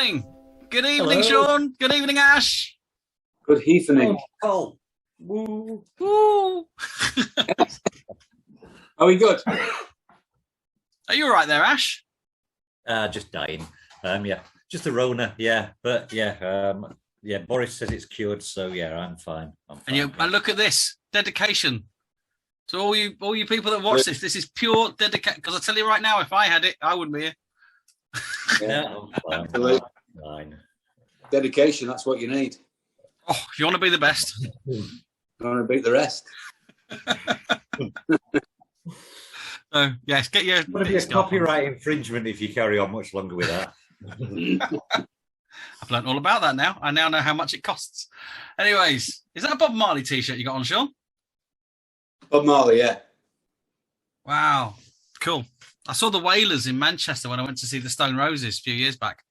evening. Good evening, Hello. Sean. Good evening, Ash. Good evening. Col. Woo. Woo. Are we good? Are you all right there, Ash? Just dying. Yeah, just a Rona. Yeah, but yeah, Boris says it's cured, so yeah, I'm fine. And look at this dedication to all you people that watch this. This is pure dedication. Because I tell you right now, if I had it, I wouldn't be here. Yeah, I'm fine. I'm fine. Dedication, that's what you need. Oh, if you want to be the best. You want to beat the rest. So yes, get your. It's going to be a copyright infringement if you carry on much longer with that. I've learned all about that now. I now know how much it costs. Anyways, is that a Bob Marley t-shirt you got on, Sean? Bob Marley, yeah. Wow, cool. I saw the Wailers in Manchester when I went to see the Stone Roses a few years back.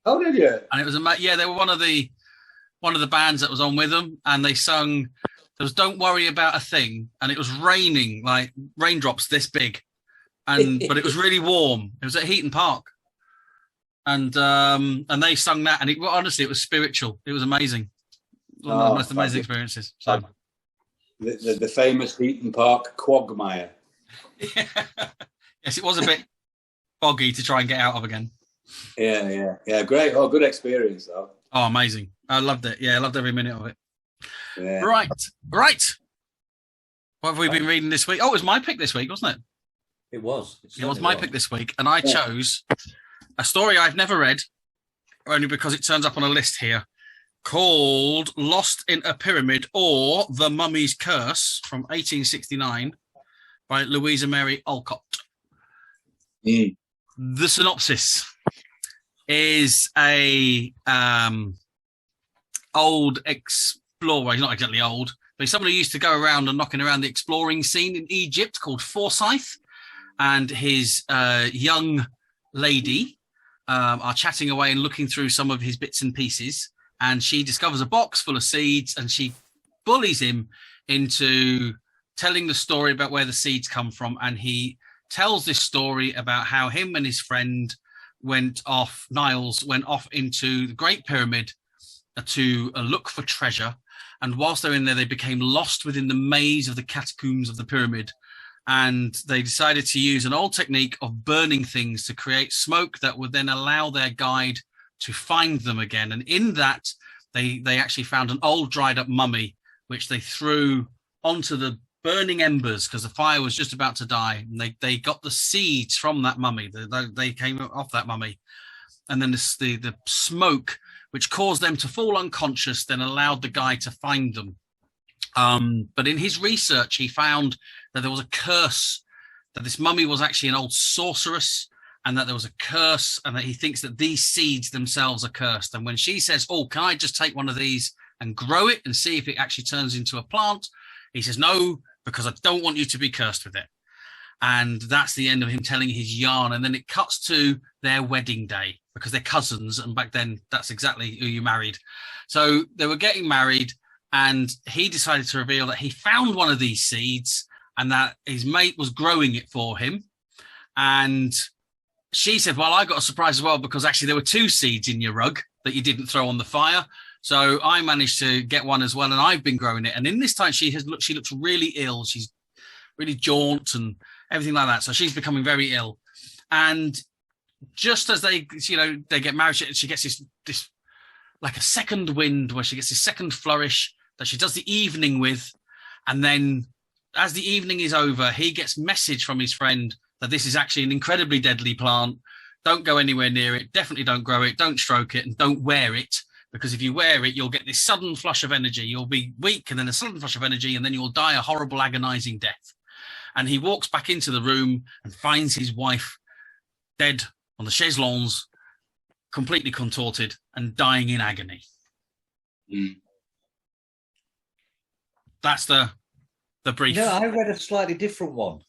Oh, did you? And it was they were one of the bands that was on with them, and they sung. There was "Don't Worry About a Thing," and it was raining, like raindrops this big, but it was really warm. It was at Heaton Park, and they sung that, and honestly, it was spiritual. It was amazing. One of the most amazing experiences. So, the famous Heaton Park quagmire. Yes, it was a bit boggy to try and get out of again. Yeah. Great. Oh, good experience though. Oh, amazing! I loved it. Yeah, I loved every minute of it. Yeah. Right. What have we been reading this week? Oh, it was my pick this week, wasn't it? It was. It was my pick this week, and I chose a story I've never read, only because it turns up on a list here, called Lost in a Pyramid or The Mummy's Curse from 1869 by Louisa May Alcott. Mm. The synopsis is a old explorer. He's not exactly old, but he's someone who used to go around and knocking around the exploring scene in Egypt called Forsyth, and his young lady are chatting away and looking through some of his bits and pieces, and she discovers a box full of seeds, and she bullies him into telling the story about where the seeds come from, and he tells this story about how him and his friend Niles went off into the Great Pyramid to look for treasure. And whilst they're in there, they became lost within the maze of the catacombs of the pyramid. And they decided to use an old technique of burning things to create smoke that would then allow their guide to find them again. And in that, they actually found an old dried up mummy, which they threw onto the burning embers because the fire was just about to die. And they got the seeds from that mummy. They came off that mummy. And then the smoke, which caused them to fall unconscious, then allowed the guy to find them. But in his research, he found that there was a curse, that this mummy was actually an old sorceress, and that there was a curse, and that he thinks that these seeds themselves are cursed. And when she says, "Oh, can I just take one of these and grow it and see if it actually turns into a plant?" He says, "No, because I don't want you to be cursed with it." And that's the end of him telling his yarn. And then it cuts to their wedding day, because they're cousins, and back then that's exactly who you married. So they were getting married, and he decided to reveal that he found one of these seeds and that his mate was growing it for him. And she said, "Well, I got a surprise as well, because actually there were two seeds in your rug that you didn't throw on the fire. So I managed to get one as well, and I've been growing it." And in this time, she looks really ill. She's really jaunt and everything like that. So she's becoming very ill. And just as they get married, she gets this like a second wind, where she gets this second flourish that she does the evening with. And then as the evening is over, he gets message from his friend that this is actually an incredibly deadly plant. Don't go anywhere near it. Definitely don't grow it. Don't stroke it, and don't wear it, because if you wear it, you'll get this sudden flush of energy. You'll be weak, and then a sudden flush of energy, and then you'll die a horrible, agonizing death. And he walks back into the room and finds his wife dead on the chaiselongs, completely contorted and dying in agony. Mm. That's the brief. No, I read a slightly different one.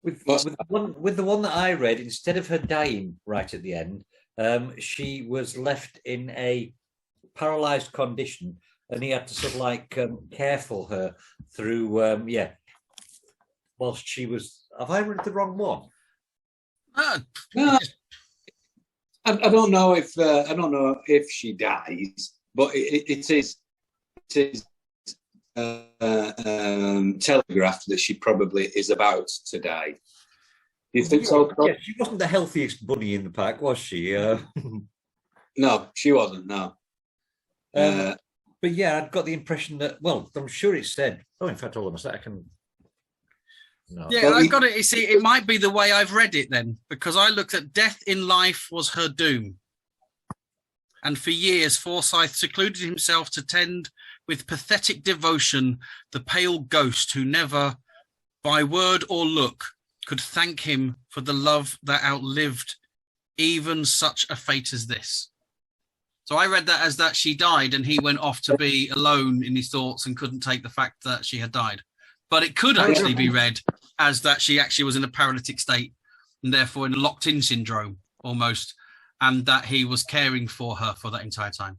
With the one that I read, instead of her dying right at the end, she was left in a paralyzed condition, and he had to sort of like care for her through, whilst she was. Have I read the wrong one? No. I don't know if she dies, but it is telegraphed that she probably is about to die. Do you think so? Yeah, she wasn't the healthiest bunny in the pack, was she? No, she wasn't. No. But yeah, I'd got the impression that, well, I'm sure it said. Oh, in fact, hold on a second. No. Yeah, Well, I've got it. You see, it might be the way I've read it then, because I looked at death in life was her doom. And for years, Forsyth secluded himself to tend with pathetic devotion the pale ghost who never, by word or look, could thank him for the love that outlived even such a fate as this. So I read that as that she died and he went off to be alone in his thoughts and couldn't take the fact that she had died. But it could actually be read as that she actually was in a paralytic state and therefore in a locked-in syndrome almost, and that he was caring for her for that entire time.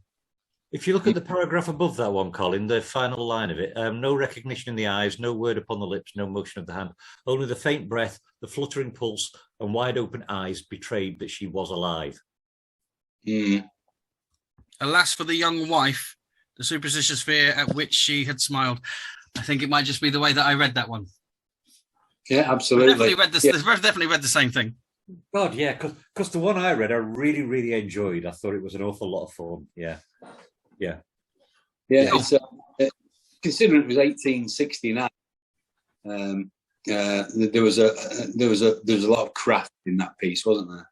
If you look at the paragraph above that one, Colin, the final line of it, no recognition in the eyes, no word upon the lips, no motion of the hand, only the faint breath, the fluttering pulse, and wide open eyes betrayed that she was alive. Mm. Alas for the young wife, the superstitious fear at which she had smiled. I think it might just be the way that I read that one. Yeah, absolutely. Definitely read the same thing. God, yeah, because the one I read, I really, really enjoyed. I thought it was an awful lot of fun. Yeah. It's, considering it was 1869, there was a lot of craft in that piece, wasn't there?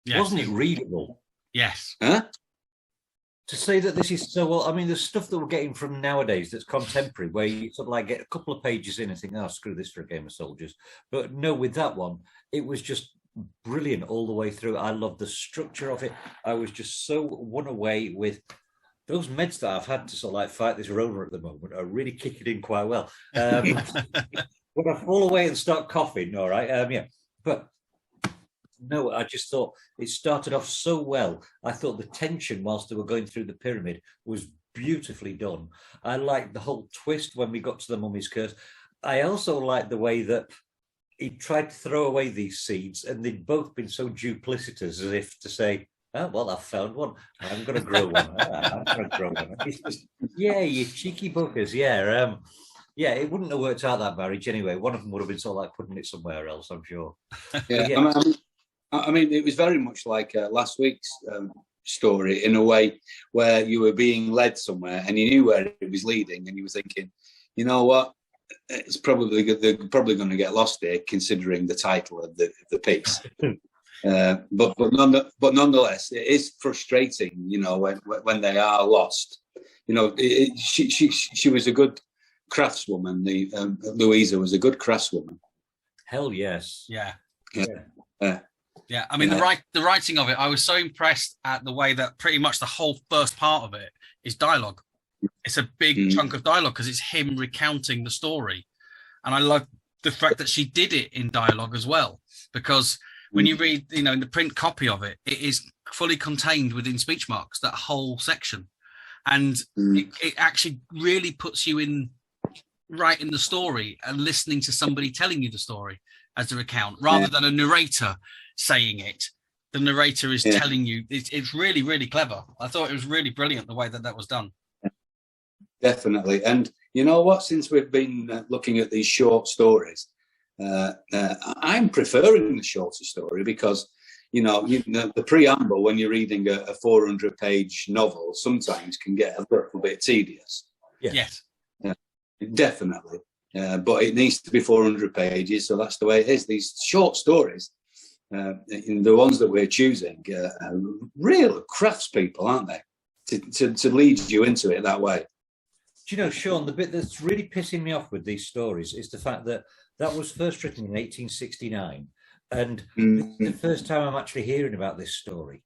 Yes. Wasn't it readable? Yes. Huh? To say that this is so well, I mean, there's stuff that we're getting from nowadays that's contemporary, where you sort of like get a couple of pages in and think, oh, screw this for a game of soldiers. But no, with that one, it was just brilliant all the way through. I loved the structure of it. I was just so won away with those meds that I've had to sort of like fight this Rona at the moment are really kicking in quite well. When I fall away and start coughing, all right, yeah. But no, I just thought it started off so well. I thought the tension whilst they were going through the pyramid was beautifully done. I liked the whole twist when we got to the mummy's curse. I also liked the way that he tried to throw away these seeds and they'd both been so duplicitous as if to say, oh, well, I've found one. I'm going to grow one. I'm going to grow one. It's just, yeah, you cheeky buggers. Yeah. Yeah, it wouldn't have worked out that marriage anyway. One of them would have been sort of like putting it somewhere else, I'm sure. Yeah. I mean, it was very much like last week's story in a way where you were being led somewhere and you knew where it was leading and you were thinking, you know what, it's probably good. They're probably going to get lost here, considering the title of the piece. But nonetheless, it is frustrating, you know, when they are lost. You know, she was a good craftswoman. Louisa was a good craftswoman. Hell yes. Yeah. Yeah. I mean, the writing of it, I was so impressed at the way that pretty much the whole first part of it is dialogue. It's a big chunk of dialogue because it's him recounting the story. And I love the fact that she did it in dialogue as well, because when you read, you know, in the print copy of it, it is fully contained within speech marks, that whole section. And it actually really puts you right in the story and listening to somebody telling you the story as a recount, rather than a narrator saying it. The narrator is telling you. It's really, really clever. I thought it was really brilliant the way that was done. Definitely. And you know what? Since we've been looking at these short stories, I'm preferring the shorter story because, you know, the preamble when you're reading a 400-page novel sometimes can get a little bit tedious. Yes. Definitely. But it needs to be 400 pages, so that's the way it is. These short stories, the ones that we're choosing, are real craftspeople, aren't they? To lead you into it that way. Do you know, Sean, the bit that's really pissing me off with these stories is the fact that was first written in 1869. And this is the first time I'm actually hearing about this story.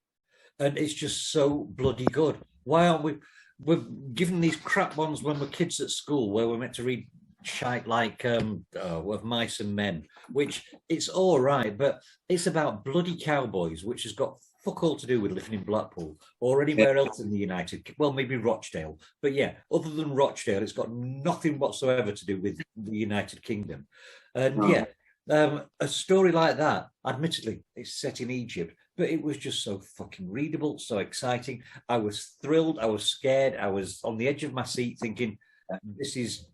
And it's just so bloody good. Why aren't we're given these crap ones when we're kids at school where we're meant to read shite like of Mice and Men, which it's all right, but it's about bloody cowboys, which has got fuck all to do with living in Blackpool or anywhere else in the United, well, maybe Rochdale, but yeah, other than Rochdale, it's got nothing whatsoever to do with the United Kingdom. And a story like that, admittedly, it's set in Egypt, but it was just so fucking readable, so exciting. I was thrilled. I was scared. I was on the edge of my seat thinking, this is...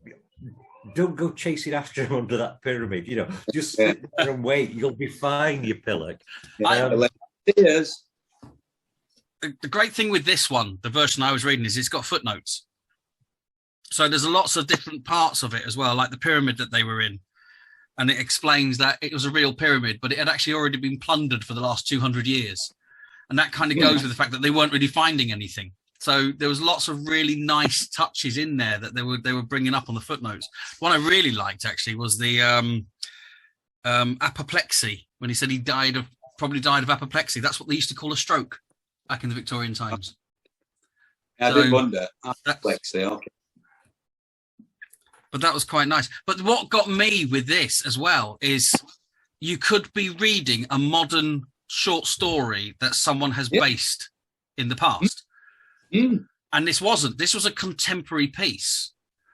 Don't go chasing after him under that pyramid. Just sit there and wait. You'll be fine, you pillock. Cheers. The great thing with this one, the version I was reading, is it's got footnotes. So there's lots of different parts of it as well, like the pyramid that they were in. And it explains that it was a real pyramid, but it had actually already been plundered for the last 200 years. And that kind of goes with the fact that they weren't really finding anything. So there was lots of really nice touches in there that they were bringing up on the footnotes. One I really liked actually was the apoplexy, when he said he probably died of apoplexy. That's what they used to call a stroke back in the Victorian times. I did wonder. Apoplexy, okay. But that was quite nice. But what got me with this as well is you could be reading a modern short story that someone has based in the past. And this wasn't. This was a contemporary piece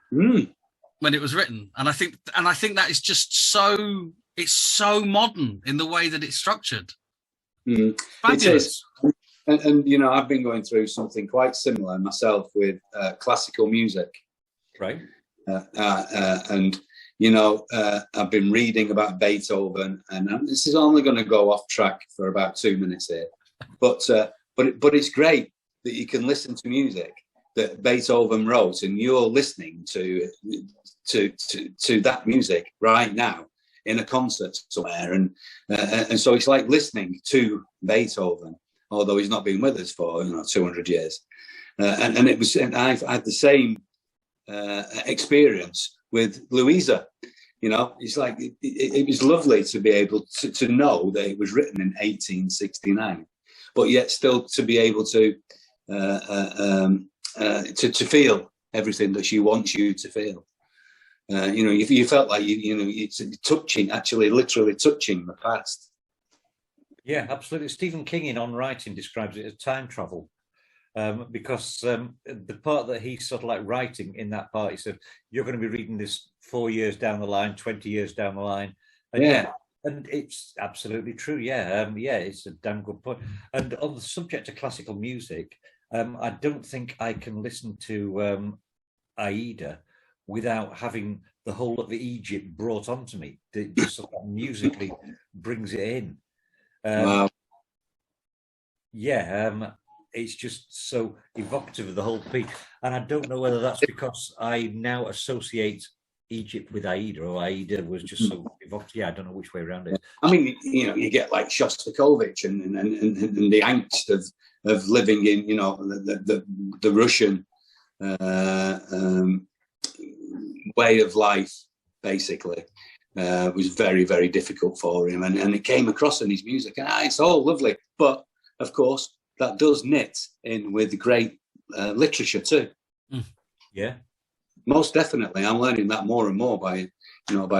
when it was written. And I think that is just so, it's so modern in the way that it's structured. Fabulous. It is. And I've been going through something quite similar myself with classical music. Right. And I've been reading about Beethoven, and this is only going to go off track for about 2 minutes here, but it's great that you can listen to music that Beethoven wrote, and you're listening to that music right now in a concert somewhere, and so it's like listening to Beethoven, although he's not been with us for 200 years, and I've had the same experience with Louisa. It's like it was lovely to be able to know that it was written in 1869, but yet still to be able to feel everything that she wants you to feel. You felt like it's touching, actually, literally touching the past. Yeah, absolutely. Stephen King in On Writing describes it as time travel. Because the part that he's sort of like writing in that part, he said, you're going to be reading this 4 years down the line, 20 years down the line. And and it's absolutely true. It's a damn good point. And on the subject of classical music, I don't think I can listen to Aida without having the whole of Egypt brought onto me. It just sort of musically brings it in. Wow. It's just so evocative of the whole piece. And I don't know whether that's because I now associate Egypt with Aida, or Aida was just so evocative. Yeah, I don't know which way around it is. I mean, you get like Shostakovich and the angst of living in, the Russian way of life, basically, was very, very difficult for him. And it came across in his music. And it's all lovely. But, of course, that does knit in with great literature too. Yeah, most definitely. I'm learning that more and more by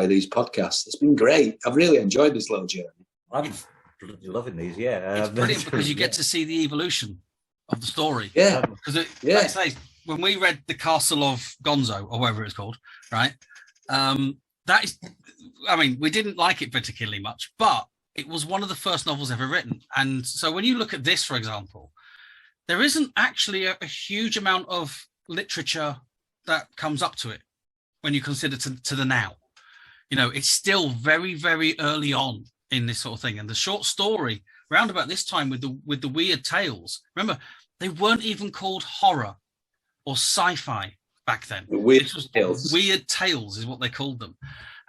these podcasts. It's been great. I've really enjoyed this little journey. I'm loving these. Yeah, it's brilliant because you get to see the evolution of the story. Yeah, because like I say, when we read The Castle of Gonzo, or whatever it's called, right? That is, I mean, we didn't like it particularly much, but it was one of the first novels ever written. And so when you look at this, for example, there isn't actually a huge amount of literature that comes up to it when you consider to the now. It's still very, very early on in this sort of thing. And the short story, round about this time with the weird tales, remember, they weren't even called horror or sci-fi back then. Weird tales. Weird tales is what they called them.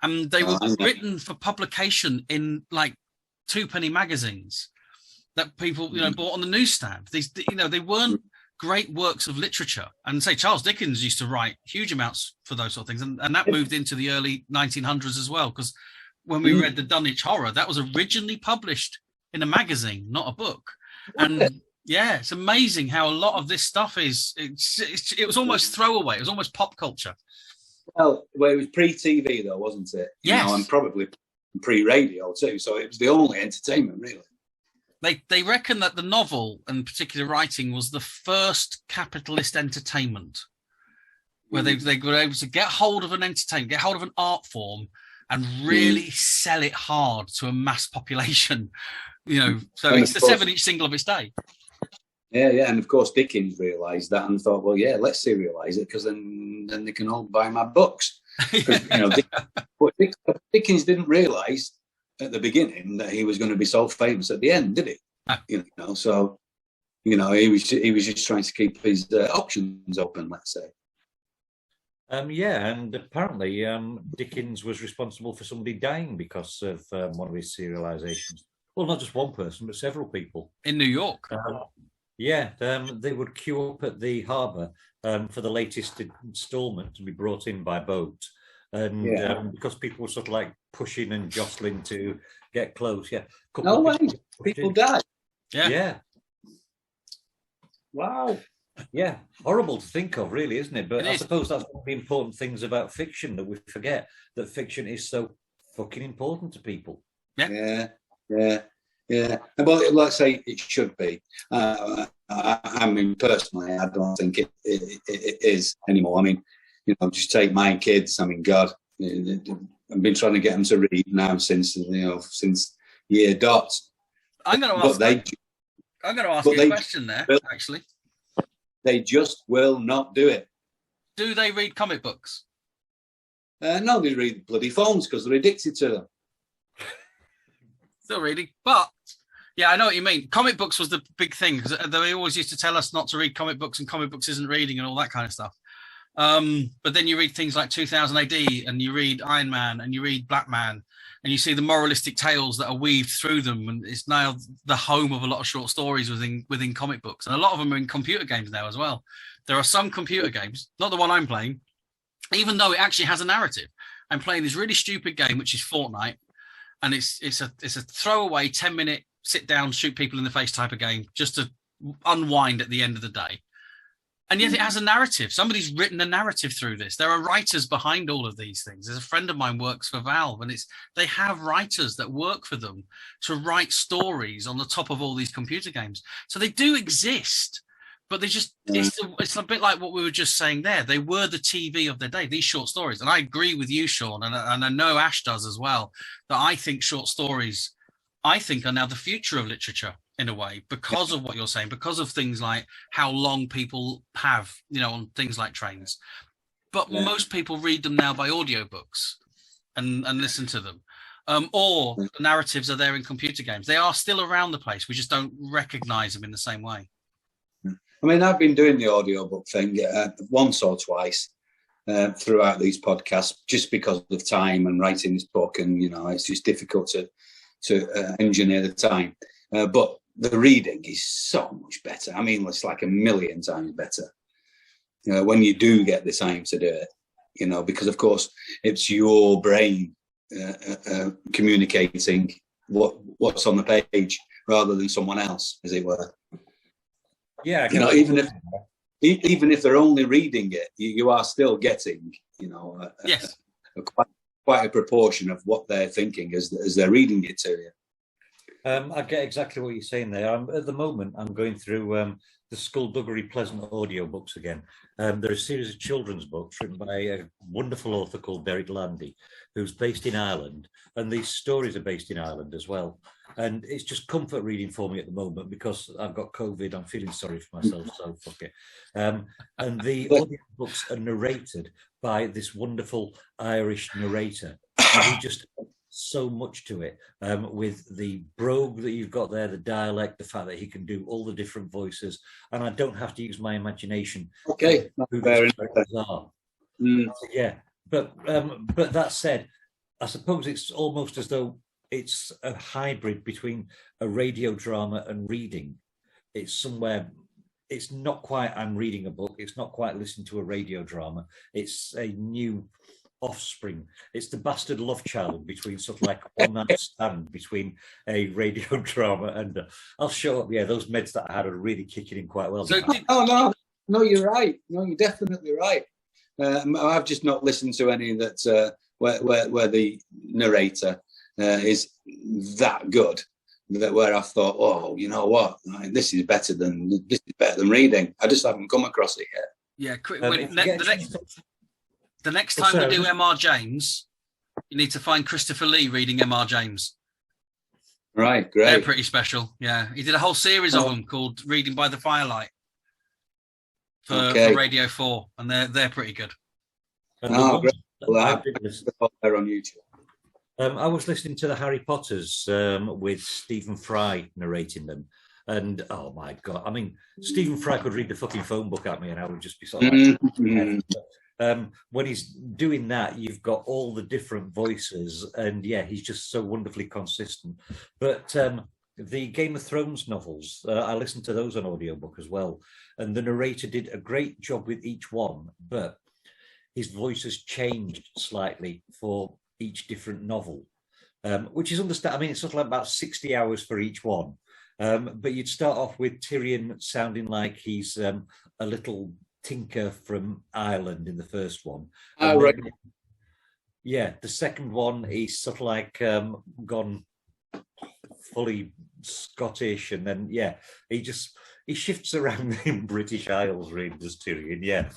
And they were written for publication in like 2-penny magazines that people bought on the newsstand. They weren't great works of literature. And say Charles Dickens used to write huge amounts for those sort of things, and that moved into the early 1900s as well, because when we read the Dunwich Horror, that was originally published in a magazine, not a book. And yeah, it's amazing how a lot of this stuff it was almost throwaway. It was almost pop culture. Well, it was pre-TV though, wasn't it? Yes. And probably pre-radio too. So it was the only entertainment, really. They reckon that the novel and particular writing was the first capitalist entertainment, where they were able to get hold of an art form and really sell it hard to a mass population So And it's the of course- 7-inch single of its day. Yeah, and of course Dickens realised that and thought, well, yeah, let's serialise it because then they can all buy my books. But Dickens didn't realise at the beginning that he was going to be so famous at the end, did he? No. So he was just trying to keep his options open, let's say. And apparently Dickens was responsible for somebody dying because of one of his serializations. Well, not just one person, but several people. In New York. They would queue up at the harbour for the latest instalment to be brought in by boat. And because people were sort of like pushing and jostling to get close. Yeah. No way. People died. Yeah. Wow. Yeah, horrible to think of, really, isn't it? But I suppose that's one of the important things about fiction, that we forget that fiction is so fucking important to people. Yeah. Well, let's say it should be. I mean, personally, I don't think it is anymore. I mean, just take my kids. I mean, God, I've been trying to get them to read now since year dot. I'm going to ask you a question there, actually. They just will not do it. Do they read comic books? No, they read bloody phones because they're addicted to them. Still reading, but yeah, I know what you mean. Comic books was the big thing because they always used to tell us not to read comic books, and comic books isn't reading and all that kind of stuff. But then you read things like 2000 AD, and you read Iron Man, and you read Black Man, and you see the moralistic tales that are weaved through them, and it's now the home of a lot of short stories within comic books, and a lot of them are in computer games now as well. There are some computer games, not the one I'm playing, even though it actually has a narrative. I'm playing this really stupid game, which is Fortnite, and it's a throwaway 10-minute sit down, shoot people in the face type of game, just to unwind at the end of the day. And yet it has a narrative. Somebody's written a narrative through this. There are writers behind all of these things. There's a friend of mine works for Valve, and they have writers that work for them to write stories on the top of all these computer games. So they do exist, but they just, it's a bit like what we were just saying there. They were the TV of their day, these short stories. And I agree with you, Sean, and I know Ash does as well, that I think short stories, are now the future of literature in a way, because of what you're saying, because of things like how long people have, on things like trains. But most people read them now by audiobooks and listen to them. Or the narratives are there in computer games. They are still around the place. We just don't recognize them in the same way. I mean, I've been doing the audiobook thing once or twice throughout these podcasts, just because of time and writing this book. And, it's just difficult to engineer the time. But the reading is so much better. I mean, it's like 1,000,000 times better. When you do get the time to do it, because of course it's your brain communicating what's on the page rather than someone else, as it were. Yeah, even if they're only reading it, you are still getting, yes, quite a proportion of what they're thinking as they're reading it to you. I get exactly what you're saying there. At the moment, I'm going through the Skullduggery Pleasant audiobooks again. They're a series of children's books written by a wonderful author called Derek Landy, who's based in Ireland, and these stories are based in Ireland as well. And it's just comfort reading for me at the moment because I've got COVID. I'm feeling sorry for myself, so fuck it. And the audiobooks are narrated by this wonderful Irish narrator. And he just so much to it, with the brogue that you've got there, the dialect, the fact that he can do all the different voices, and I don't have to use my imagination. Okay, very bizarre. Yeah, but that said, I suppose it's almost as though it's a hybrid between a radio drama and reading. It's somewhere. It's not quite I'm reading a book. It's not quite listening to a radio drama. It's a new offspring. It's the bastard love child between sort of like a one-night stand between a radio drama and I'll show up. Yeah, those meds that I had are really kicking in quite well. So no, you're right. No, you're definitely right. I've just not listened to any that where the narrator is that good. Where I thought, oh, you know what, this is better than reading. I just haven't come across it yet. Yeah, quick. The next time we do M.R. James, you need to find Christopher Lee reading M.R. James. Right, They're great. pretty special. Yeah, he did a whole series of them called "Reading by the Firelight" for Radio 4, and they're pretty good. And great. Well, I've been they're on YouTube. I was listening to the Harry Potters with Stephen Fry narrating them. And oh my God, I mean, Stephen Fry could read the fucking phone book at me and I would just be sort of like, when he's doing that, you've got all the different voices, and yeah, he's just so wonderfully consistent. But the Game of Thrones novels, I listened to those on audiobook as well. And the narrator did a great job with each one, but his voice has changed slightly for each different novel, which is understand. I mean, it's sort of like about 60 hours for each one. But you'd start off with Tyrion sounding like he's a little tinker from Ireland in the first one. Right. Yeah, the second one, he's sort of like gone fully Scottish, and then he shifts around in British Isles, really, does Tyrion. Yeah.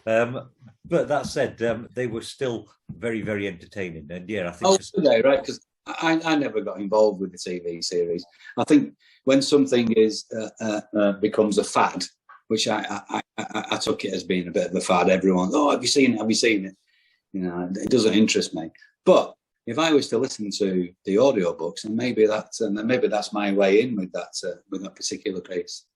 But that said, they were still very, very entertaining. And yeah, I think right, because I never got involved with the TV series. I think when something becomes a fad, which I took it as being a bit of a fad. Everyone, have you seen it? Have you seen it? You know, it doesn't interest me. But if I was to listen to the audiobooks, and maybe that's my way in with that particular piece.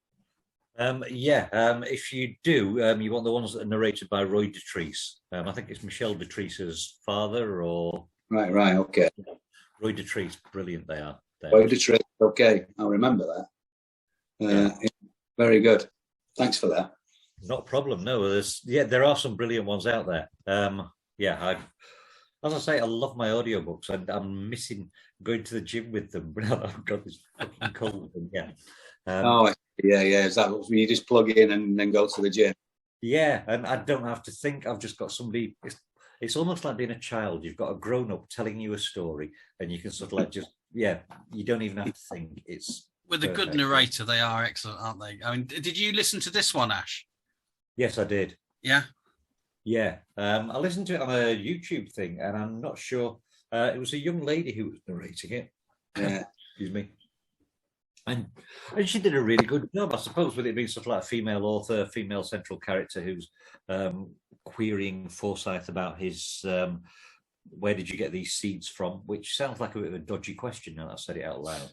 If you do, you want the ones that are narrated by Roy Dotrice. I think it's Michelle Dotrice's father, or right, okay. Roy Dotrice, brilliant they are. Roy Dotrice, okay, I'll remember that. Very good. Thanks for that. Not a problem. No, there are some brilliant ones out there. As I say, I love my audiobooks, and I'm missing going to the gym with them. I've got this fucking cold. Is that when you just plug in and then go to the gym? Yeah, and I don't have to think. I've just got somebody. It's almost like being a child. You've got a grown-up telling you a story, and you can sort of like you don't even have to think. It's with a good narrator. They are excellent, aren't they? I mean, did you listen to this one, Ash? Yes, I did. Yeah? Yeah. I listened to it on a YouTube thing, and I'm not sure. It was a young lady who was narrating it. Yeah. Excuse me. And she did a really good job, I suppose, with it being sort of like a female author, female central character who's querying Forsyth about his where did you get these seeds from, which sounds like a bit of a dodgy question now that I've said it out loud.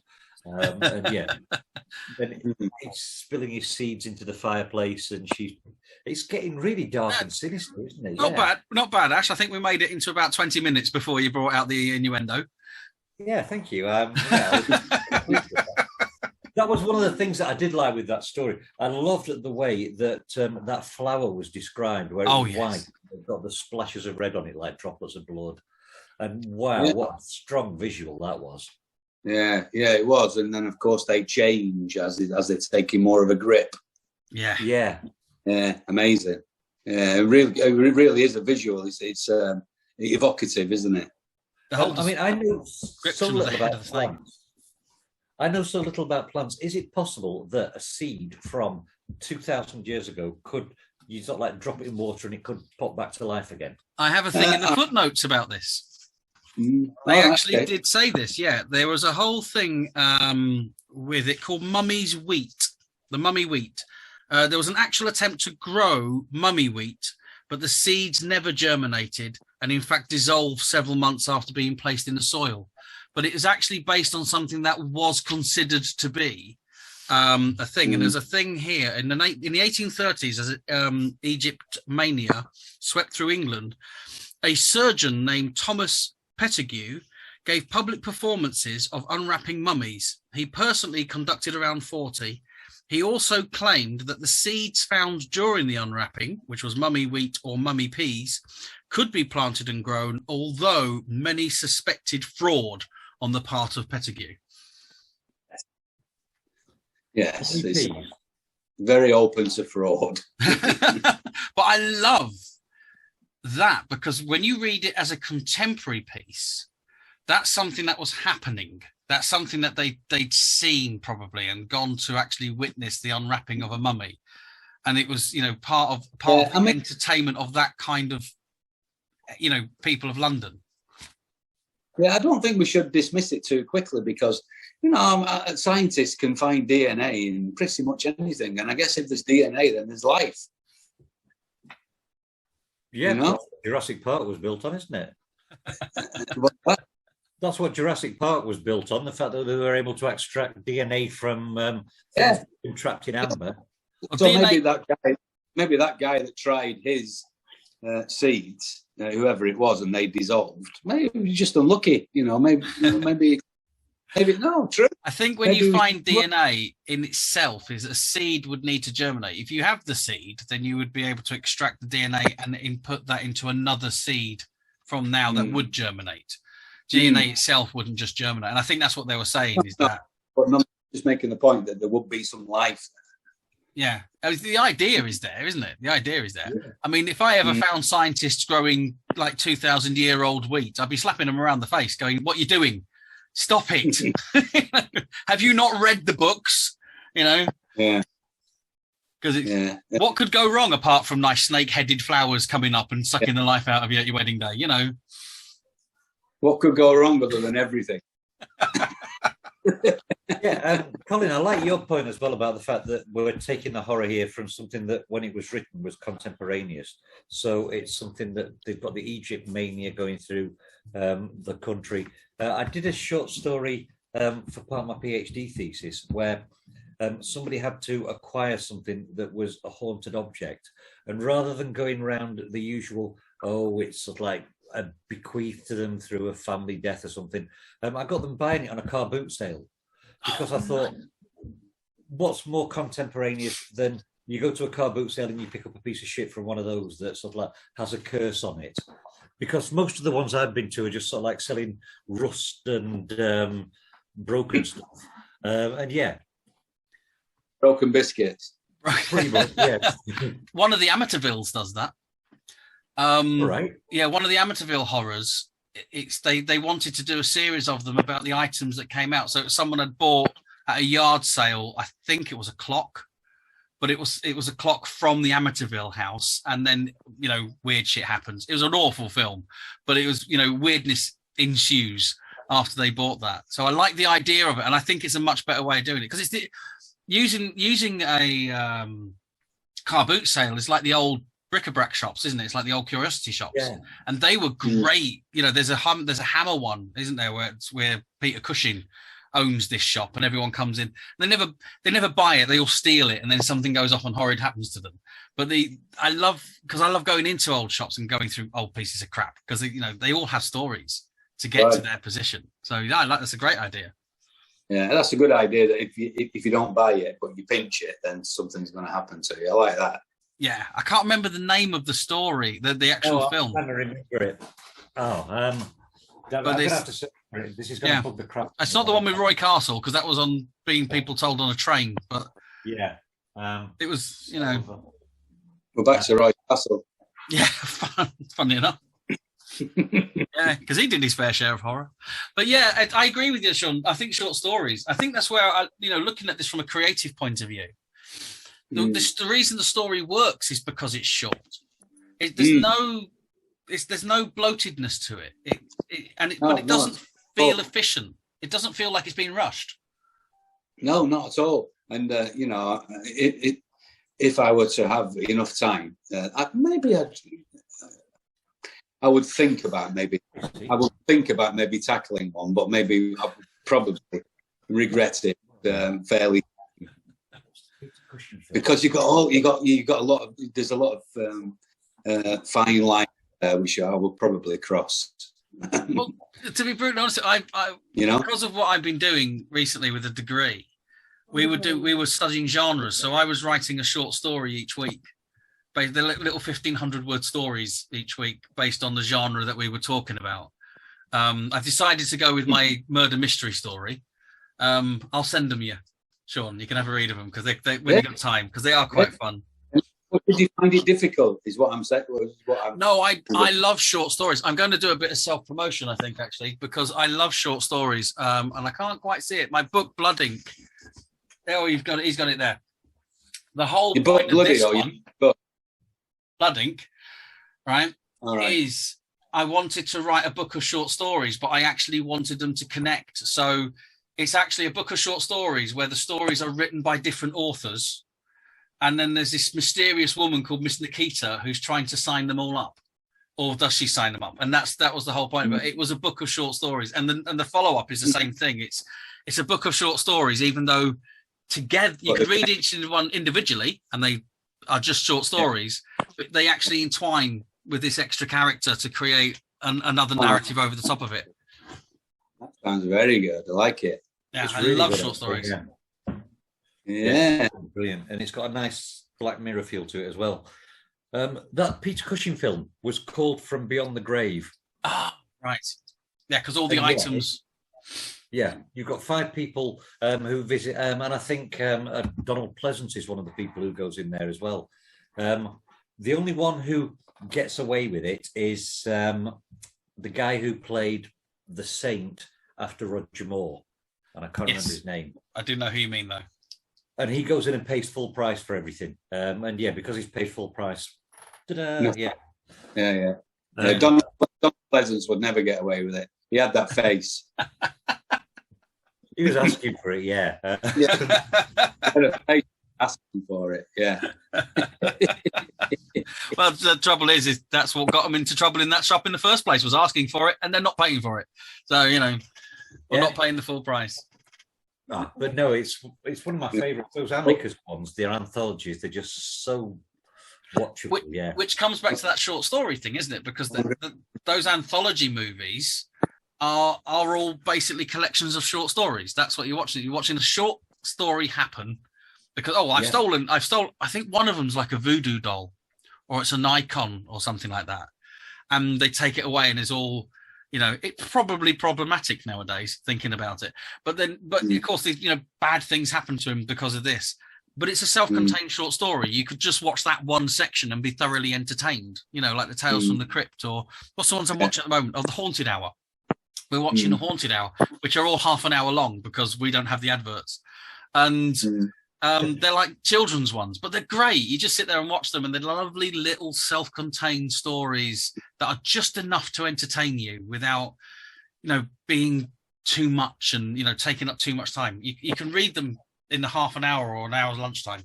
Then he's spilling his seeds into the fireplace, and it's getting really dark and sinister, isn't it? Not bad, Ash. I think we made it into about 20 minutes before you brought out the innuendo. Yeah, thank you. That was one of the things that I did like with that story. I loved the way that that flower was described, where it was white. It got the splashes of red on it like droplets of blood. And wow, what a strong visual that was. Yeah, it was. And then, of course, they change as they're taking more of a grip. Yeah, amazing. Yeah, it really is a visual. It's evocative, isn't it? I know so little about plants. I know so little about plants. Is it possible that a seed from 2,000 years ago you sort of like drop it in water and it could pop back to life again? I have a thing in the footnotes about this. They actually did say this. Yeah, there was a whole thing with it called mummy's wheat, the mummy wheat. There was an actual attempt to grow mummy wheat, but the seeds never germinated and in fact dissolved several months after being placed in the soil. But it was actually based on something that was considered to be a thing. And there's a thing here in the 1830s, as Egypt mania swept through England, a surgeon named Thomas Pettigrew gave public performances of unwrapping mummies. He personally conducted around 40. He also claimed that the seeds found during the unwrapping, which was mummy wheat or mummy peas, could be planted and grown, although many suspected fraud on the part of Pettigrew. Yes, it's very open to fraud. But I love that, because when you read it as a contemporary piece, that's something that was happening. That's something that they'd seen probably and gone to actually witness the unwrapping of a mummy. And it was, part of the entertainment of that kind of, people of London. Yeah, I don't think we should dismiss it too quickly because, scientists can find DNA in pretty much anything. And I guess if there's DNA, then there's life. Yeah, Jurassic Park was built on, isn't it? That's what Jurassic Park was built on, the fact that they were able to extract DNA from things trapped in amber. So maybe that guy that tried his seeds, whoever it was, and they dissolved, maybe he was just unlucky, maybe no, true. I think when you find DNA in itself, is a seed would need to germinate. If you have the seed, then you would be able to extract the DNA and input that into another seed from now that would germinate. DNA itself wouldn't just germinate. And I think that's what they were saying is that. But no, just making the point that there would be some life. Yeah. The idea is there, isn't it? The idea is there. Yeah. I mean, if I ever found scientists growing like 2,000-year-old wheat, I'd be slapping them around the face going, what are you doing? Stop it. Have you not read the books? Yeah. Because what could go wrong apart from nice snake-headed flowers coming up and sucking the life out of you at your wedding day, What could go wrong other than everything? Colin, I like your point as well about the fact that we're taking the horror here from something that when it was written was contemporaneous. So it's something that they've got the Egypt mania going through the country. I did a short story for part of my PhD thesis where somebody had to acquire something that was a haunted object. And rather than going around the usual, it's sort of like a bequeath to them through a family death or something, I got them buying it on a car boot sale because I thought, what's more contemporaneous than you go to a car boot sale and you pick up a piece of shit from one of those that sort of like has a curse on it? Because most of the ones I've been to are just sort of like selling rust and broken stuff. Broken biscuits. Pretty much, yeah. One of the Amityvilles does that. Right. Yeah, one of the Amityville horrors. They wanted to do a series of them about the items that came out. So someone had bought at a yard sale, I think it was a clock, but it was a clock from the Amityville house, and then weird shit happens. It was an awful film, but it was weirdness ensues after they bought that. So I like the idea of it, and I think it's a much better way of doing it because it's using a car boot sale is like the old bric-a-brac shops, isn't it? It's like the old curiosity shops, and they were great. There's a Hammer one, isn't there, where Peter Cushing owns this shop, and everyone comes in. They never buy it; they all steal it, and then something goes off and horrid happens to them. But I love going into old shops and going through old pieces of crap because they all have stories to get to their position. So that's a great idea. Yeah, that's a good idea. That if you don't buy it but you pinch it, then something's going to happen to you. I like that. Yeah, I can't remember the name of the story, the actual film. I can't remember it. I'm gonna have to say this is going to bug the crap. It's not the one with Roy Castle because that was on Being People Told on a Train, but it was We're back to Roy Castle. Yeah, funny enough. Yeah, because he did his fair share of horror. But yeah, I agree with you, Sean. I think short stories. I think that's where looking at this from a creative point of view. The reason the story works is because it's short. There's no bloatedness to it. But it doesn't feel efficient. It doesn't feel like it's being rushed. No, not at all. And if I were to have enough time, I would think about maybe tackling one, but maybe I would probably regret it fairly. Because you got a lot of there's a lot of fine line which I will probably cross. Well, to be brutally honest, I because of what I've been doing recently with a degree, we were studying genres. So I was writing a short story each week, the little 1,500-word stories each week based on the genre that we were talking about. I decided to go with my murder mystery story. I'll send them you. Sean, you can have a read of them because when you got time, because they are quite fun. Did you find it difficult? Is what I'm saying. No, I love short stories. I'm going to do a bit of self-promotion, I think, actually, because I love short stories, and I can't quite see it. My book, Blood Ink. Oh, you've got it. He's got it there. The whole point of this one, Blood Ink, right? All right. Is I wanted to write a book of short stories, but I actually wanted them to connect. So it's actually a book of short stories where the stories are written by different authors. And then there's this mysterious woman called Miss Nikita who's trying to sign them all up. Or does she sign them up? And that was the whole point. But it was a book of short stories. And the follow-up is the same thing. It's a book of short stories, even though together you could read each one individually and they are just short stories, but they actually entwine with this extra character to create another narrative over the top of it. That sounds very good. I like it. Yeah, I love short stories. Yeah. Brilliant. And it's got a nice Black Mirror feel to it as well. That Peter Cushing film was called From Beyond the Grave. Ah, right. Yeah, because all the items. Yeah, you've got 5 people who visit, and I think Donald Pleasance is one of the people who goes in there as well. The only one who gets away with it is the guy who played the Saint after Roger Moore, and I can't remember his name. I do know who you mean, though. And he goes in and pays full price for everything. And yeah, because he's paid full price. No. Yeah. Donald Pleasance would never get away with it. He had that face. He was asking for it, yeah. Asking for it, yeah. Well, the trouble is that's what got them into trouble in that shop in the first place, was asking for it and they're not paying for it. So, we're not paying the full price. But no, it's one of my favourites. Those Amicus ones, they're anthologies. They're just so watchable. Which comes back to that short story thing, isn't it? Because those anthology movies are all basically collections of short stories. That's what you're watching. You're watching a short story happen because I've stolen. I think one of them's like a voodoo doll, or it's an icon or something like that, and they take it away and it's all. It's probably problematic nowadays thinking about it. But of course, these bad things happen to him because of this. But it's a self-contained short story. You could just watch that one section and be thoroughly entertained. Like the Tales from the Crypt, or what's the ones I'm watching at the moment? The Haunted Hour. We're watching the Haunted Hour, which are all half an hour long because we don't have the adverts, and they're like children's ones, but they're great. You just sit there and watch them, and they're lovely little self-contained stories that are just enough to entertain you without, being too much and taking up too much time. You can read them in the half an hour or an hour's lunchtime.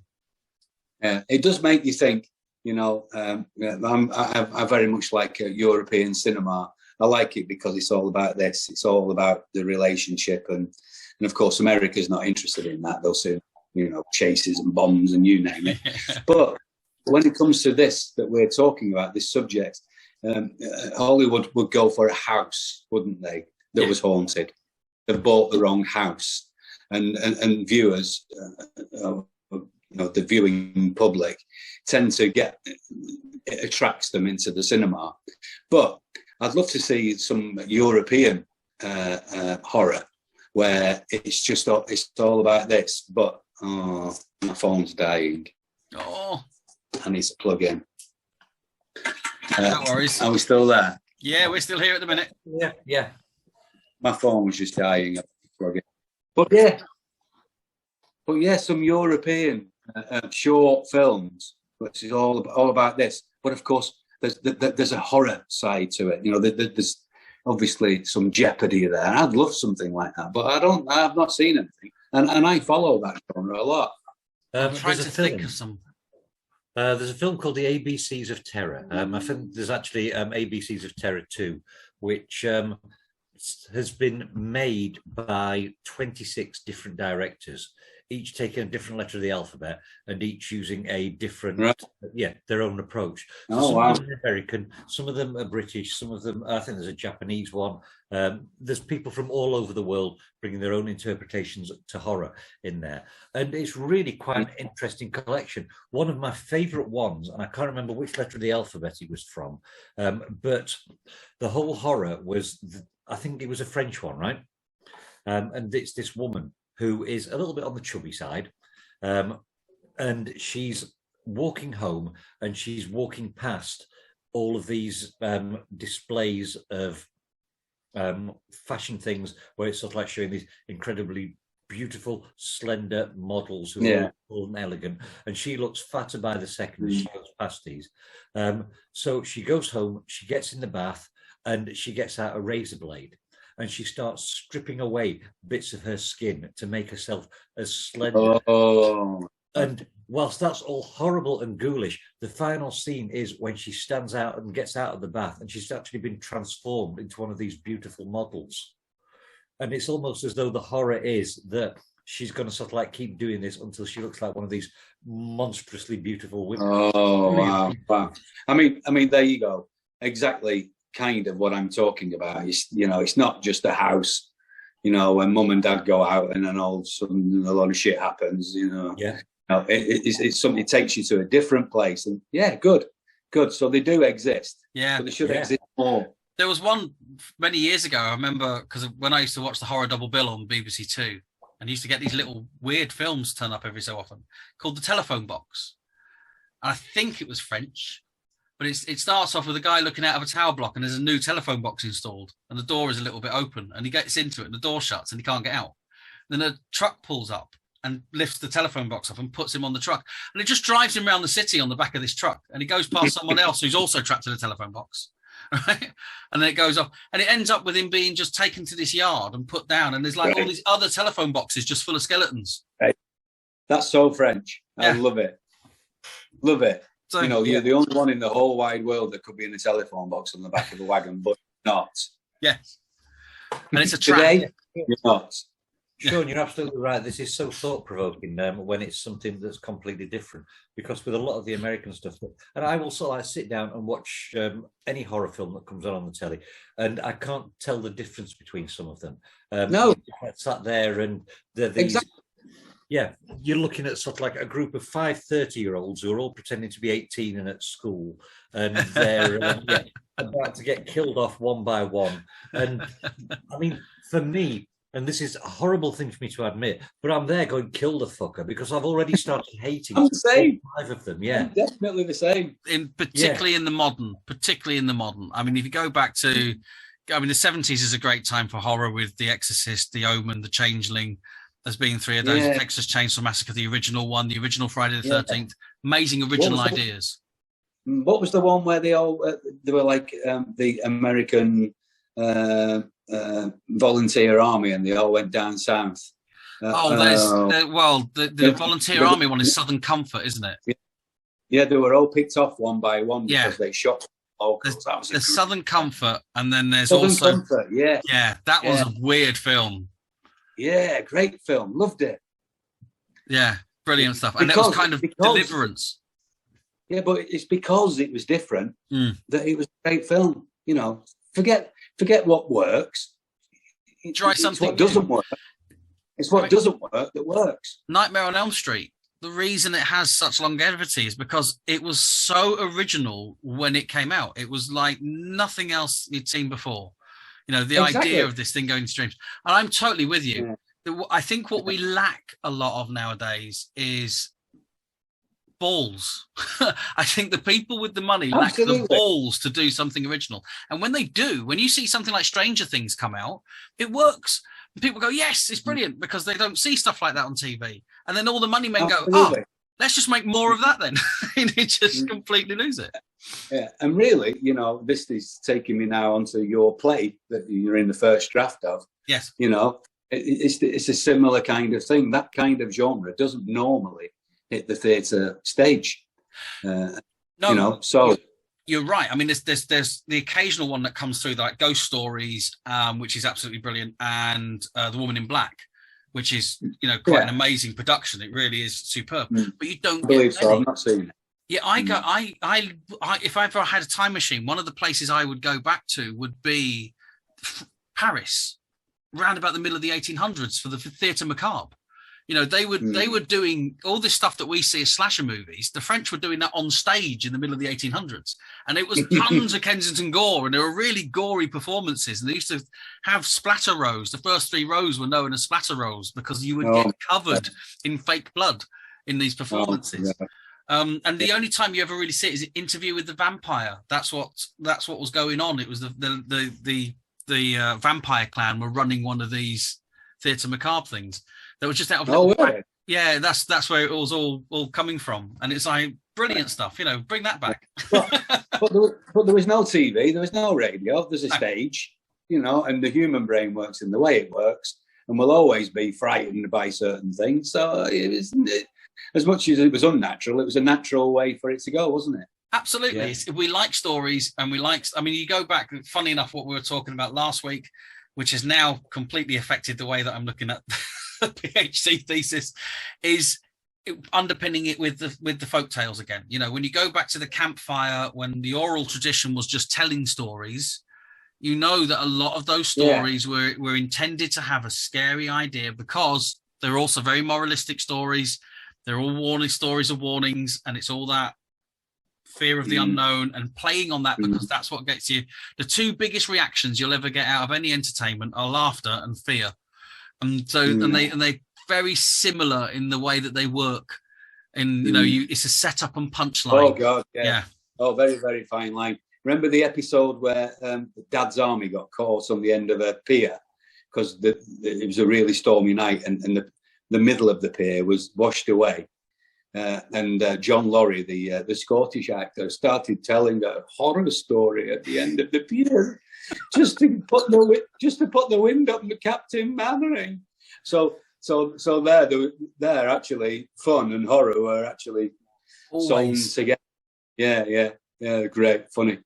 Yeah, it does make you think. I very much like European cinema. I like it because it's all about this. It's all about the relationship, and of course, America's not interested in that. They'll say, chases and bombs and you name it. But when it comes to this that we're talking about, this subject, Hollywood would go for a house, wouldn't they? That was haunted. They bought the wrong house, and viewers, the viewing public, tend to it attracts them into the cinema. But I'd love to see some European horror where it's all about this, but my phone's dying. Oh, I need to plug in. No worries. Are we still there? Yeah, we're still here at the minute. Yeah. My phone was just dying. Plug in. But yeah, some European short films, which is all about this. But of course, there's a horror side to it. There's obviously some jeopardy there. I'd love something like that, but I've not seen anything, and I follow that genre a lot. I'm trying to think of some. There's a film called The ABCs of Terror. I think there's actually ABCs of Terror 2, which has been made by 26 different directors, each taking a different letter of the alphabet and each using a different, their own approach. So some of them are American, some of them are British, some of them, I think there's a Japanese one. There's people from all over the world bringing their own interpretations to horror in there. And it's really quite an interesting collection. One of my favourite ones, and I can't remember which letter of the alphabet it was from, but the whole horror was, I think it was a French one, right? And it's this woman who is a little bit on the chubby side, and she's walking home, and she's walking past all of these displays of fashion things where it's sort of like showing these incredibly beautiful, slender models who are all and elegant, and she looks fatter by the second as she goes past these. So she goes home, she gets in the bath, and she gets out a razor blade and she starts stripping away bits of her skin to make herself as slender. Oh. And whilst that's all horrible and ghoulish, the final scene is when she stands out and gets out of the bath and she's actually been transformed into one of these beautiful models. And it's almost as though the horror is that she's going to sort of like keep doing this until she looks like one of these monstrously beautiful women. Oh, wow. I mean, there you go. Exactly kind of what I'm talking about. It's not just a house, when mum and dad go out and then all of a sudden a lot of shit happens, Yeah. It's something, it takes you to a different place. And yeah, good. So they do exist. Yeah. But they should exist more. There was one many years ago, I remember, because when I used to watch the Horror Double Bill on BBC Two, and used to get these little weird films turn up every so often, called The Telephone Box. And I think it was French, but it starts off with a guy looking out of a tower block and there's a new telephone box installed and the door is a little bit open and he gets into it and the door shuts and he can't get out. Then a truck pulls up and lifts the telephone box up and puts him on the truck. And it just drives him around the city on the back of this truck. And he goes past someone else who's also trapped in a telephone box. Right? And then it goes off and it ends up with him being just taken to this yard and put down. And there's like all these other telephone boxes just full of skeletons. That's so French. I love it. Love it. So, you're the only one in the whole wide world that could be in a telephone box on the back of a wagon, but not. Yes. And it's a trap. Today, you're not. Sean, you're absolutely right. This is so thought-provoking when it's something that's completely different. Because with a lot of the American stuff, and I will sort of like sit down and watch any horror film that comes on the telly, and I can't tell the difference between some of them. No, I sat there and these, exactly. Yeah, you're looking at sort of like a group of 5 30-year-olds who are all pretending to be 18 and at school, and they're about to get killed off one by one. And I mean, for me. And this is a horrible thing for me to admit, but I'm there going, kill the fucker, because I've already started hating I'm the same. 5 of them. Yeah, I'm definitely the same. Particularly in the modern. I mean, if you go back to, the 70s is a great time for horror with The Exorcist, The Omen, The Changeling. There's been 3 of those. Yeah. Texas Chainsaw Massacre, the original one, the original Friday the 13th. Amazing original ideas. What was the one where they were like the American volunteer army and they all went down south? The volunteer army one is Southern Comfort, isn't it? Yeah, they were all picked off one by one because they shot locals. There's Southern Comfort, and then there's Southern also Comfort, that was a weird film. Yeah, great film, loved it. Yeah, brilliant stuff, and it was kind of deliverance. Yeah, but it's because it was different that it was a great film. Forget what works. Try something. It's what doesn't work. It's what doesn't work that works. Nightmare on Elm Street. The reason it has such longevity is because it was so original when it came out. It was like nothing else you'd seen before. The idea of this thing going to streams. And I'm totally with you. Yeah. I think what we lack a lot of nowadays is balls. I think the people with the money lack the balls to do something original. And when they do, when you see something like Stranger Things come out, it works. And people go, yes, it's brilliant, because they don't see stuff like that on TV. And then all the money men go, let's just make more of that then. And they just completely lose it. Yeah, and really, this is taking me now onto your play that you're in the first draft of. Yes. It's a similar kind of thing. That kind of genre doesn't normally hit the theatre stage. So you're right. I mean, there's the occasional one that comes through, like Ghost Stories, which is absolutely brilliant, and The Woman in Black, which is quite an amazing production. It really is superb. But you don't believe so. I've not seen it. Yeah, I if I ever had a time machine, one of the places I would go back to would be Paris, round about the middle of the 1800s, for the Theatre Macabre. They were doing all this stuff that we see as slasher movies. The French were doing that on stage in the middle of the 1800s, and it was tons of Kensington gore, and there were really gory performances. And they used to have splatter rows. The first 3 rows were known as splatter rows because you would get covered in fake blood in these performances. And the only time you ever really see it is Interview with the Vampire. That's what was going on. It was the vampire clan were running one of these Theatre Macabre things. That was just out of Yeah, that's where it was all coming from, and it's like brilliant stuff. You know, bring that back. But there was no TV, there was no radio. There's a stage, you know, and the human brain works in the way it works, and will always be frightened by certain things. So as much as it was unnatural, it was a natural way for it to go, wasn't it? Absolutely. Yeah. We like stories, and we like. I mean, you go back. Funny enough, what we were talking about last week, which has now completely affected the way that I'm looking at the PhD thesis, is underpinning it with the folk tales again. You know, when you go back to the campfire, when the oral tradition was just telling stories, you know that a lot of those stories were intended to have a scary idea, because they're also very moralistic stories. They're all warning stories of warnings, and it's all that fear of the unknown and playing on that, because that's what gets you. The two biggest reactions you'll ever get out of any entertainment are laughter and fear. And so and they very similar in the way that they work. And you know, it's a setup and punchline. Oh God, yeah. Oh, very, very fine line. Remember the episode where Dad's army got caught on the end of a pier because it was a really stormy night, and the middle of the pier was washed away. And John Laurie, the Scottish actor, started telling a horror story at the end of the pier, just to put the wind up the Captain Mannering. So they're actually fun and horror were actually sewn together. Yeah, great, funny.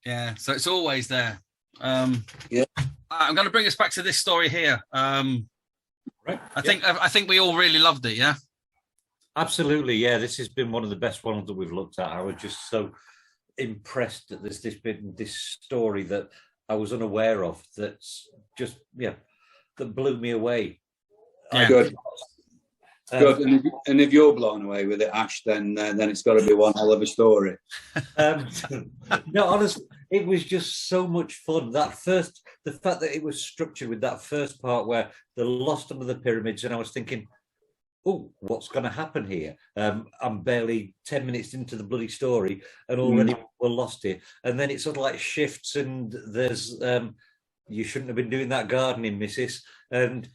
Yeah, so it's always there. I'm going to bring us back to this story here. Right. I think we all really loved it. Yeah. Absolutely, yeah. This has been one of the best ones that we've looked at. I was just so impressed that there's this story that I was unaware of. That's just that blew me away. Yeah. Good. Good. And if you're blown away with it, Ash, then it's got to be one hell of a story. No, honestly, it was just so much fun. The fact that it was structured with that first part where they're lost under the pyramids, and I was thinking, oh, what's going to happen here? I'm barely 10 minutes into the bloody story and already we're lost here. And then it sort of like shifts, and there's, you shouldn't have been doing that gardening, missus. And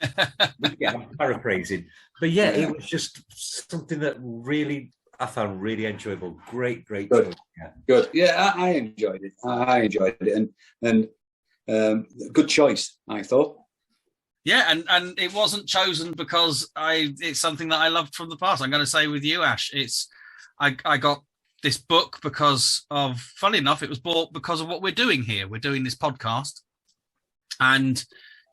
I'm paraphrasing. But yeah, it was just something that really, I found really enjoyable. Great. Good. Good. Yeah, I enjoyed it. I enjoyed it. And good choice, I thought. Yeah, and it wasn't chosen because it's something that I loved from the past. I'm going to say with you, Ash, I got this book because of, funny enough, it was bought because of what we're doing here. We're doing this podcast, and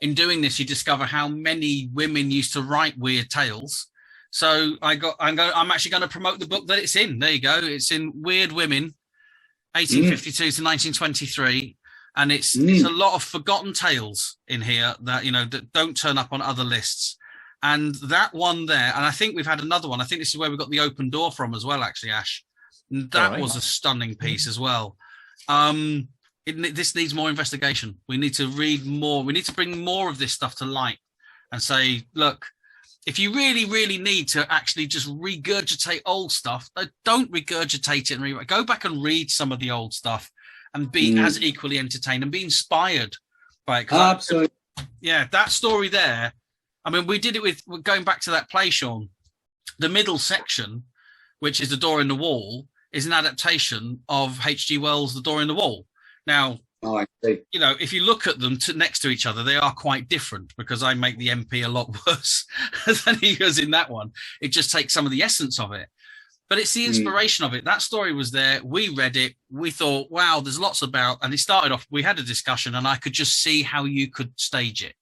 in doing this, you discover how many women used to write weird tales. So I'm actually going to promote the book that it's in. There you go. It's in Weird Women, 1852 to 1923. And it's a lot of forgotten tales in here that, you know, that don't turn up on other lists. And that one there, and I think we've had another one. I think this is where we got The Open Door from as well, actually, Ash. And that was a stunning piece as well. This needs more investigation. We need to read more. We need to bring more of this stuff to light and say, look, if you really, really need to actually just regurgitate old stuff, don't regurgitate it and go back and read some of the old stuff. And be as equally entertained and be inspired by it. Absolutely. That story there. I mean, we did it with going back to that play, Sean. The middle section, which is The Door in the Wall, is an adaptation of H.G. Wells' The Door in the Wall. Now, I see. You know, if you look at them next to each other, they are quite different, because I make the MP a lot worse than he does in that one. It just takes some of the essence of it. But it's the inspiration of it. That story was there. We read it. We thought, wow, there's lots about... And it started off, we had a discussion, and I could just see how you could stage it.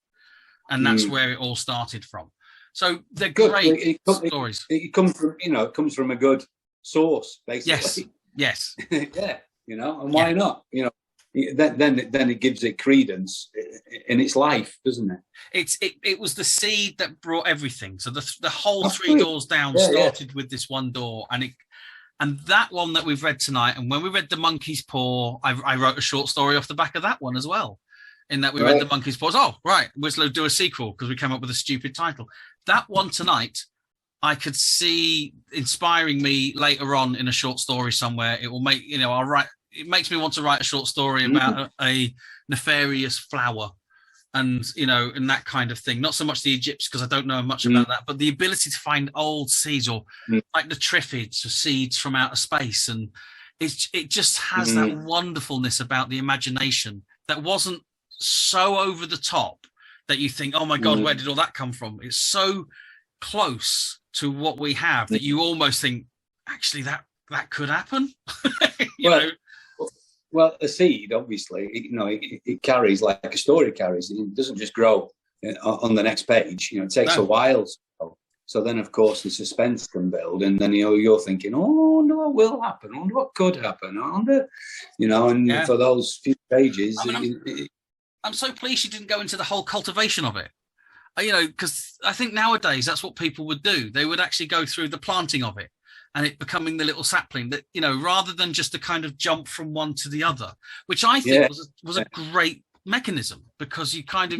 And that's where it all started from. So they're good. Great stories. It comes from a good source, basically. Yes. Yeah, you know, and why not? You know, then it gives it credence in its life, doesn't it? It was the seed that brought everything. So the whole Three Doors Down started with this one door, and that one that we've read tonight. And when we read The Monkey's Paw, I wrote a short story off the back of that one as well. In that we read The Monkey's Paw. Oh, right, we'll do a sequel because we came up with a stupid title. That one tonight, I could see inspiring me later on in a short story somewhere. It will make, you know, it makes me want to write a short story about a nefarious flower and and that kind of thing. Not so much the Egypts, because I don't know much about that, but the ability to find old seeds, or like the triffids, or seeds from outer space, and it just has that wonderfulness about the imagination that wasn't so over the top that you think, oh my God, where did all that come from? It's so close to what we have that you almost think, actually, that could happen. Well, a seed, obviously, it carries like a story carries. It doesn't just grow on the next page. It takes a while to grow. So then, of course, the suspense can build, and then you're thinking, oh, no, what will happen? I wonder what could happen. I wonder, and for those few pages. I'm so pleased you didn't go into the whole cultivation of it. Because I think nowadays that's what people would do. They would actually go through the planting of it and it becoming the little sapling that, rather than just a kind of jump from one to the other, which I think was a great mechanism, because you kind of,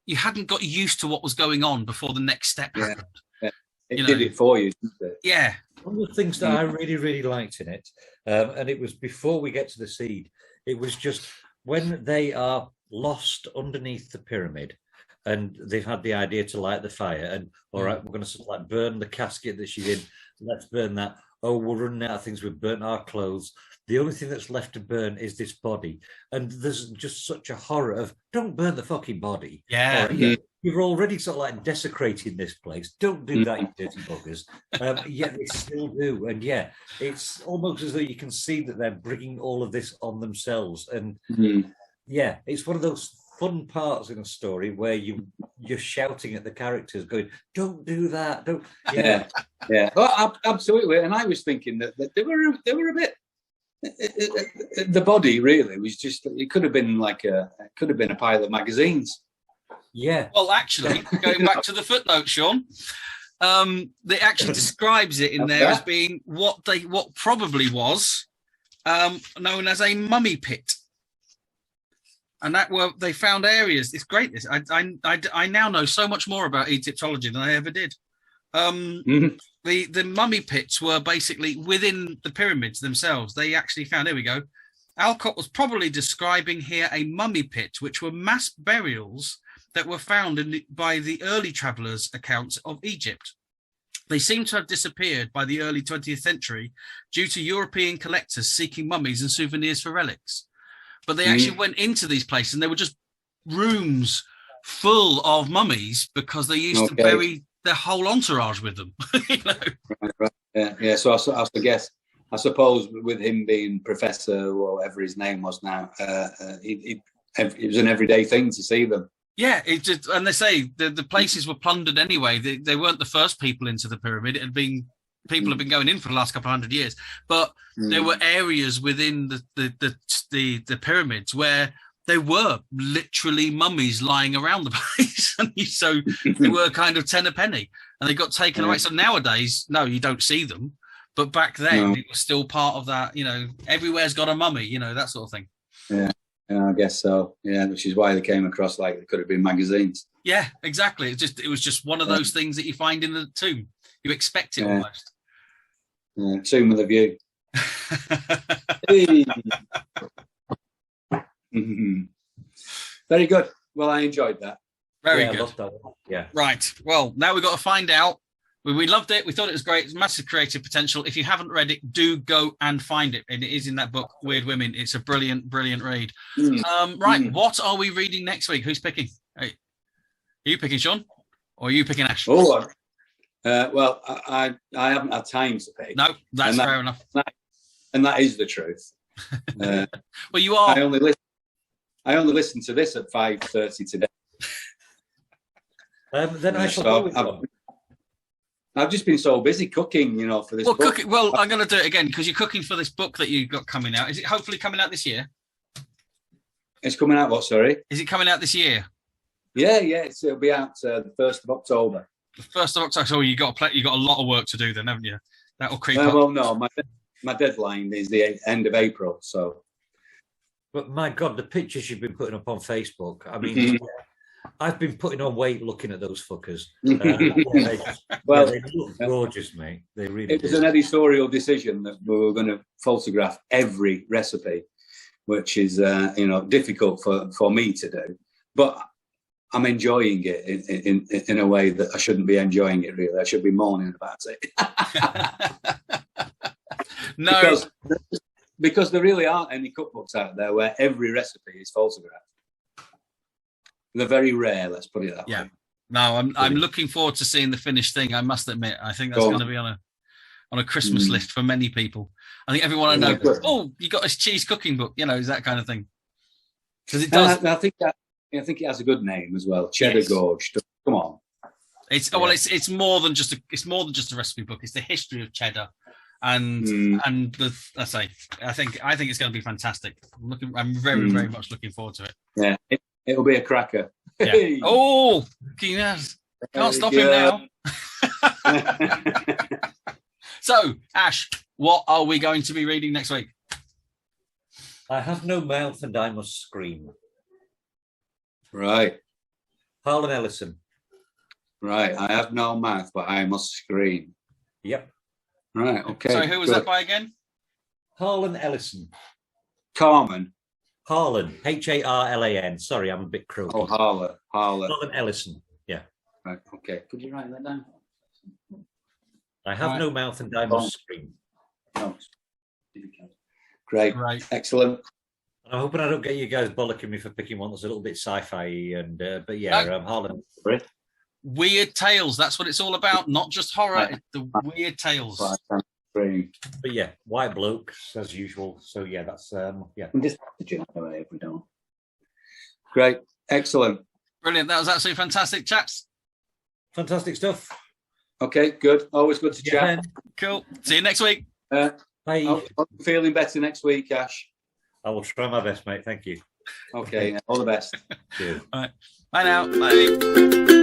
you hadn't got used to what was going on before the next step happened. Yeah. It did it for you, didn't it? Yeah. One of the things that I really, really liked in it, and it was before we get to the seed, it was just when they are lost underneath the pyramid, and they've had the idea to light the fire, and all right, we're going to sort of like burn the casket that she's in. Let's burn that. Oh, we're running out of things. We've burnt our clothes. The only thing that's left to burn is this body. And there's just such a horror of, don't burn the fucking body. Yeah. You're already sort of like desecrating this place. Don't do that, you dirty buggers. Yet they still do. And it's almost as though you can see that they're bringing all of this on themselves. And it's one of those fun parts in a story where you're shouting at the characters, going, "Don't do that!" Don't. Yeah. Well, absolutely. And I was thinking that they were a bit. The body really was just. It could have been a pile of magazines. Yeah. Well, actually, going back to the footnote, Sean, they actually describes it in there as being what probably was known as a mummy pit. And they found areas. It's great. I now know so much more about Egyptology than I ever did. The mummy pits were basically within the pyramids themselves. They actually found. Here we go. Alcott was probably describing here a mummy pit, which were mass burials that were found by the early travellers' accounts of Egypt. They seem to have disappeared by the early 20th century due to European collectors seeking mummies and souvenirs for relics. But they actually went into these places, and they were just rooms full of mummies because they used to bury their whole entourage with them. Right. Yeah. So I suppose with him being professor or whatever his name was now, it was an everyday thing to see them. Yeah, and they say the places were plundered anyway. They weren't the first people into the pyramid. It had been. People have been going in for the last couple of hundred years, but there were areas within the pyramids where there were literally mummies lying around the place, and so they were kind of 10 a penny, and they got taken away. So nowadays, no, you don't see them, but back then it was still part of that. Everywhere's got a mummy, that sort of thing. Yeah, I guess so. Yeah, which is why they came across like they could have been magazines. Yeah, exactly. It was just one of those things that you find in the tomb. You expect it almost. Tomb with a view. Very good. Well, I enjoyed that. Very good. Yeah. Right. Well, now we've got to find out. We loved it. We thought it was great. It's massive creative potential. If you haven't read it, do go and find it. And it is in that book, Weird Women. It's a brilliant, brilliant read. Right. What are we reading next week? Who's picking? Hey, are you picking, Sean? Or are you picking Ash? Oh, well, I haven't had time to pick. No, that's fair enough. And that is the truth. Well, you are. I only listened to this at 5:30 today. Then I shall go with I've just been so busy cooking, for this book. Well, I'm going to do it again because you're cooking for this book that you've got coming out. Is it hopefully coming out this year? It's coming out what, sorry? Is it coming out this year? Yeah, it'll be out the 1st of October. The 1st of October. So you got a lot of work to do then, haven't you? That'll creep up. Well, no, my deadline is the end of April. So, but my God, the pictures you've been putting up on Facebook. I mean, I've been putting on weight looking at those fuckers. They look gorgeous, mate. They really. It was an editorial decision that we were going to photograph every recipe. which is difficult for me to do. But I'm enjoying it in a way that I shouldn't be enjoying it. Really, I should be moaning about it. No, because there really aren't any cookbooks out there where every recipe is photographed. They're very rare. Let's put it that way. No, I'm looking forward to seeing the finished thing. I must admit, I think that's going to be on a Christmas list for many people. I think everyone I know goes, "Oh, you got this cheese cooking book," is that kind of thing. Because it does. I think it has a good name as well. Cheddar Gorge. Come on. It's more than just a recipe book. It's the history of cheddar, and I think it's going to be fantastic. I'm very very much looking forward to it. Yeah, it'll be a cracker. Yeah. Oh, can't stop him now. So, Ash, what are we going to be reading next week? I have no mouth and I must scream. Right. Harlan Ellison. Right. I have no mouth, but I must scream. Yep. Right. Okay. So, who was that by again? Harlan Ellison. Carmen. Harlan. Harlan. Sorry, I'm a bit croaky. Oh, Harlan. Harlan Ellison. Yeah. Right. Okay. Could you write that down? I have no mouth and I must scream. No. Great. Excellent. I'm hoping I don't get you guys bollocking me for picking one that's a little bit sci-fi and but Harlan. Weird tales. That's what it's all about. Not just horror. It's the weird tales. But yeah, white blokes as usual. So yeah, that's Just if we don't. Great. Excellent. Brilliant. That was absolutely fantastic, chaps. Fantastic stuff. Okay, good. Always good to chat. Cool. See you next week. Bye. I'm feeling better next week, Ash. I will try my best, mate. Thank you. Okay, all the best. Cheers. All right. Bye now. Bye.